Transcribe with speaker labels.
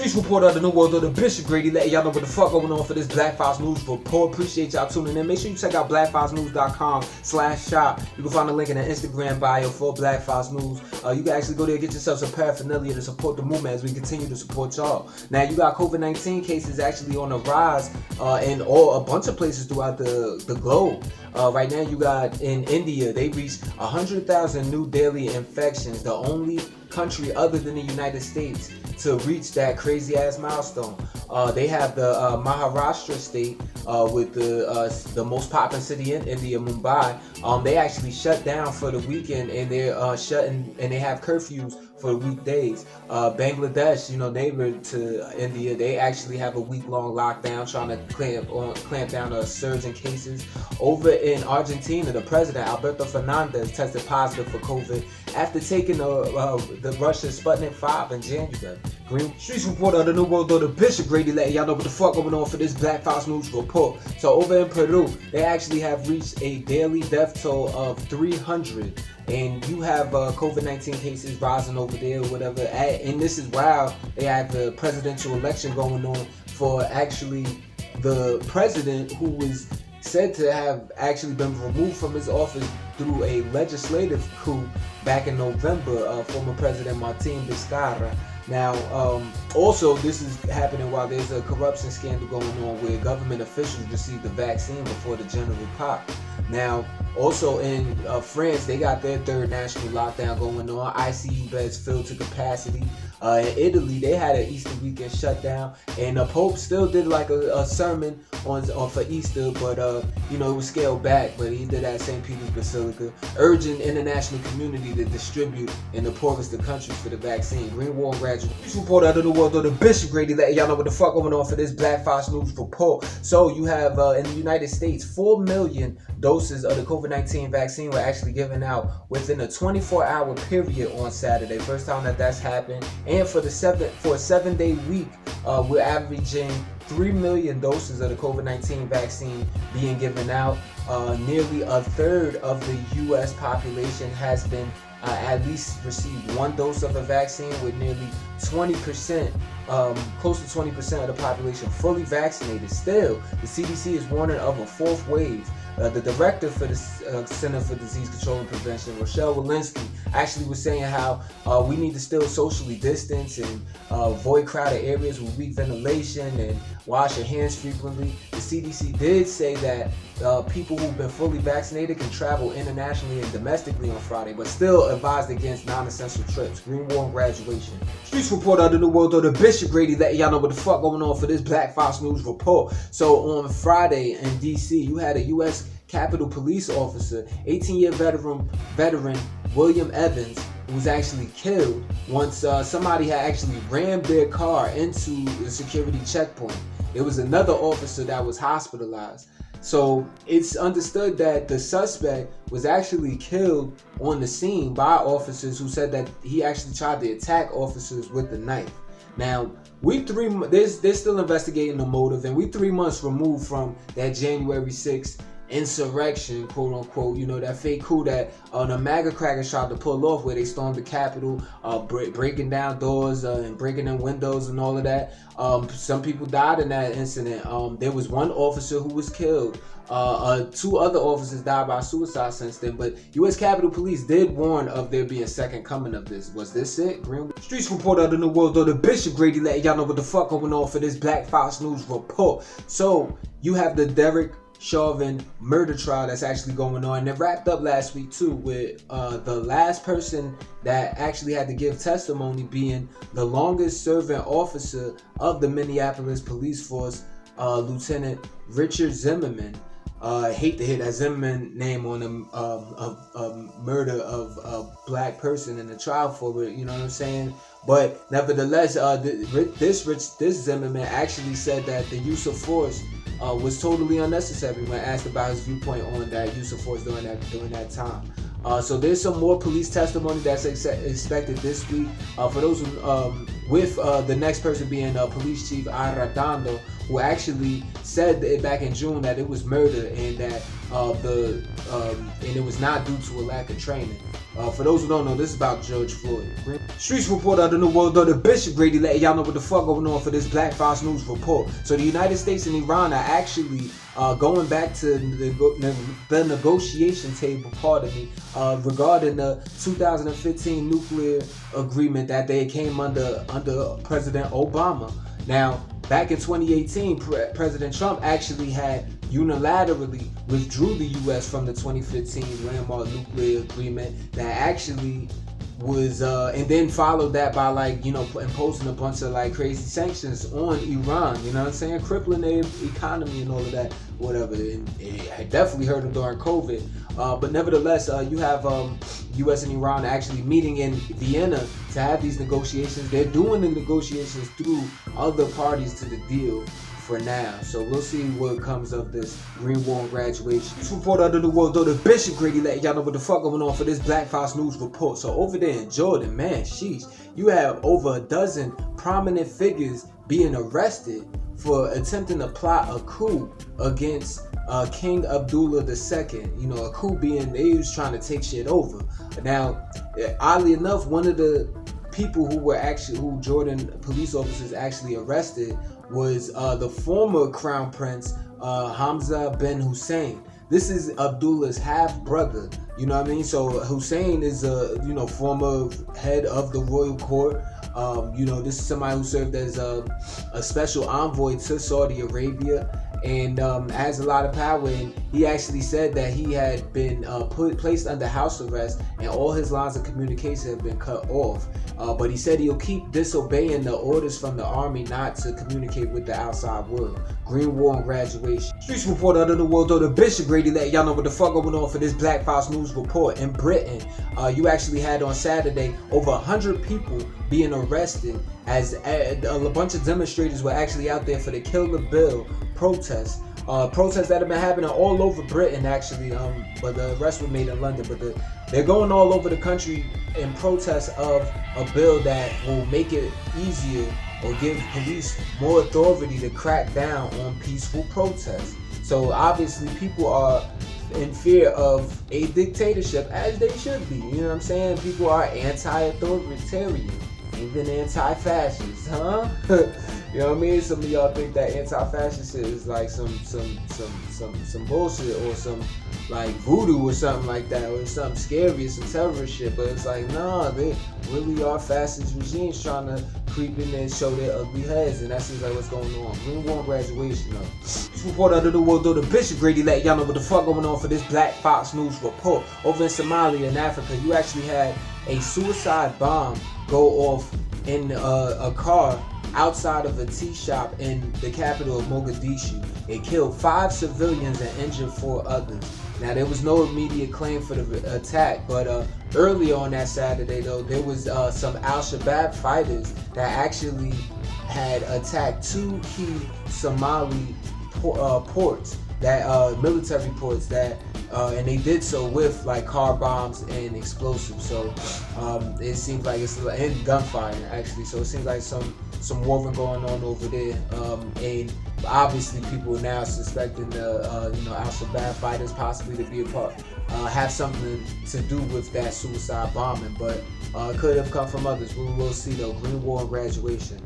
Speaker 1: Streets report out of the New World of the Bishop Grady, letting y'all know what the fuck going on for this Black Files News report. Appreciate y'all tuning in. Make sure you check out blackfilesnews.com/shop. You can find the link in the Instagram bio for Black Files News. You can actually go there and get yourself some paraphernalia to support the movement as we continue to support y'all. Now, you got COVID-19 cases actually on the rise in a bunch of places throughout the globe. Right now, you got in India, they reached 100,000 new daily infections, the only country other than the United States to reach that crazy ass milestone. They have the Maharashtra state with the most popping city in India, Mumbai. They actually shut down for the weekend, and they're shutting, and they have curfews for weekdays. Bangladesh, neighbor to India, they actually have a week-long lockdown trying to clamp down a surge in cases. Over in Argentina, the president Alberto Fernandez tested positive for COVID after taking the Russian Sputnik 5 in January. Green Streets report of the New World of the Bishop Grady, letting y'all know what the fuck going on for this Black Files News report. So over in Peru, they actually have reached a daily death toll of 300. And you have COVID-19 cases rising over there or whatever. And this is while they have the presidential election going on for actually the president who was said to have actually been removed from his office through a legislative coup back in November, former President Martin Vizcarra. Now, also this is happening while there's a corruption scandal going on where government officials received the vaccine before the general pop. Now, also in France, they got their third national lockdown going on. ICU beds filled to capacity. In Italy, they had an Easter weekend shutdown, and the Pope still did like a sermon on for Easter, but it was scaled back. But he did at St. Peter's Basilica, urging international community to distribute in the poorest of countries for the vaccine. Greenwald graduate report out of the World of the Bishop Grady, letting y'all know what the fuck going on for this Black Files News report. So you have in the United States, 4 million doses of the COVID-19 vaccine were actually given out within a 24-hour period on Saturday. First time that's happened. And for a 7-day week, we're averaging 3 million doses of the COVID-19 vaccine being given out. Nearly a third of the U.S. population has been at least received one dose of a vaccine, with nearly 20%, close to 20% of the population fully vaccinated. Still, the CDC is warning of a fourth wave. The director for the Center for Disease Control and Prevention, Rochelle Walensky, actually was saying how we need to still socially distance and avoid crowded areas with weak ventilation and wash your hands frequently. The CDC did say that people who've been fully vaccinated can travel internationally and domestically on Friday, but still advised against non-essential trips. Greenwald graduation. Streets report out of the World of the Bishop Grady, letting y'all know what the fuck going on for this Black Files News report. So on Friday in DC, you had a U.S. Capitol Police officer, 18-year veteran William Evans, who was actually killed once somebody had actually rammed their car into the security checkpoint. It was another officer that was hospitalized. So it's understood that the suspect was actually killed on the scene by officers who said that he actually tried to attack officers with a knife. Now, they're still investigating the motive, and we 3 months removed from that January 6th insurrection, quote unquote, that fake coup that the MAGA crackers tried to pull off, where they stormed the Capitol, breaking down doors and breaking in windows and all of that. Some people died in that incident. There was one officer who was killed. 2 other officers died by suicide since then, but U.S. Capitol Police did warn of there being a second coming of this. Was this it? Streets report out of the World of the Bishop Grady, letting y'all know what the fuck going on for this Black Files News report. So you have the Derek Chauvin murder trial that's actually going on, and it wrapped up last week too, with the last person that actually had to give testimony being the longest serving officer of the Minneapolis police force, Lieutenant Richard Zimmerman. I hate to hear that Zimmerman name on a murder of a black person in the trial for it, you know what I'm saying? But nevertheless, this Zimmerman actually said that the use of force was totally unnecessary when asked about his viewpoint on that use of force during that time. So there's some more police testimony that's expected this week. For those who with the next person being Police Chief Arradondo, who actually said that back in June that it was murder and that and it was not due to a lack of training. For those who don't know, this is about George Floyd. Streets report out of the world, though the Bishop Grady letting y'all know what the fuck going on for this Black Fox News report. So the United States and Iran are actually going back to the negotiation table, regarding the 2015 nuclear agreement that they came under President Obama. Now, back in 2018, President Trump actually had unilaterally withdrew the U.S. from the 2015 landmark nuclear agreement that actually was, and then followed that by imposing a bunch of crazy sanctions on Iran, you know what I'm saying, crippling their economy and all of that, whatever. And it had definitely hurt them during COVID. But nevertheless, you have U.S. and Iran actually meeting in Vienna to have these negotiations. They're doing the negotiations through other parties to the deal for now. So we'll see what comes of this Green War graduation. This report under the world, though the Bishop Grady letting y'all know what the fuck going on for this Black Fox News report. So over there in Jordan, man, sheesh, you have over a dozen prominent figures being arrested for attempting to plot a coup against King Abdullah II. You know, a coup being they was trying to take shit over. Now, oddly enough, one of the people who Jordan police officers actually arrested was the former Crown Prince Hamza bin Hussein. This is Abdullah's half brother. You know what I mean? So Hussein is a former head of the royal court. This is somebody who served as a special envoy to Saudi Arabia and has a lot of power. And he actually said that he had been placed under house arrest and all his lines of communication have been cut off. But he said he'll keep disobeying the orders from the army not to communicate with the outside world. Green War and graduation. Streets report out of the world, though the Bishop Grady letting y'all know what the fuck going on for this Black Fox News report. In Britain, you actually had on Saturday over 100 people being arrested as a bunch of demonstrators were actually out there for the Kill the Bill protests. Protests that have been happening all over Britain actually, but the arrests were made in London. But they're going all over the country in protest of a bill that will make it easier or give police more authority to crack down on peaceful protests. So obviously people are in fear of a dictatorship, as they should be. You know what I'm saying? People are anti-authoritarian, even anti-fascist, huh? You know what I mean? Some of y'all think that anti-fascist is like some bullshit or some like voodoo or something like that, or something scary, some terrorist shit. But it's like, nah, they really are fascist regimes trying to creep in there and show their ugly heads, and that seems like what's going on. Green War graduation though. This report out of the world, though the Bishop Grady letting y'all know what the fuck going on for this Black Fox News report. Over in Somalia in Africa, you actually had a suicide bomb go off in a car outside of a tea shop in the capital of Mogadishu. It killed 5 civilians and injured 4 others. Now, there was no immediate claim for the attack, but early on that Saturday, though, there was some Al-Shabaab fighters that actually had attacked 2 key Somali ports, that military ports, that and they did so with like car bombs and explosives. So it seems like it's and gunfire actually. So it seems like some warring going on over there, and obviously people are now suspecting the Al-Shabaab fighters possibly to be a part, have something to do with that suicide bombing, but it could have come from others. We will see though. Green War and graduation.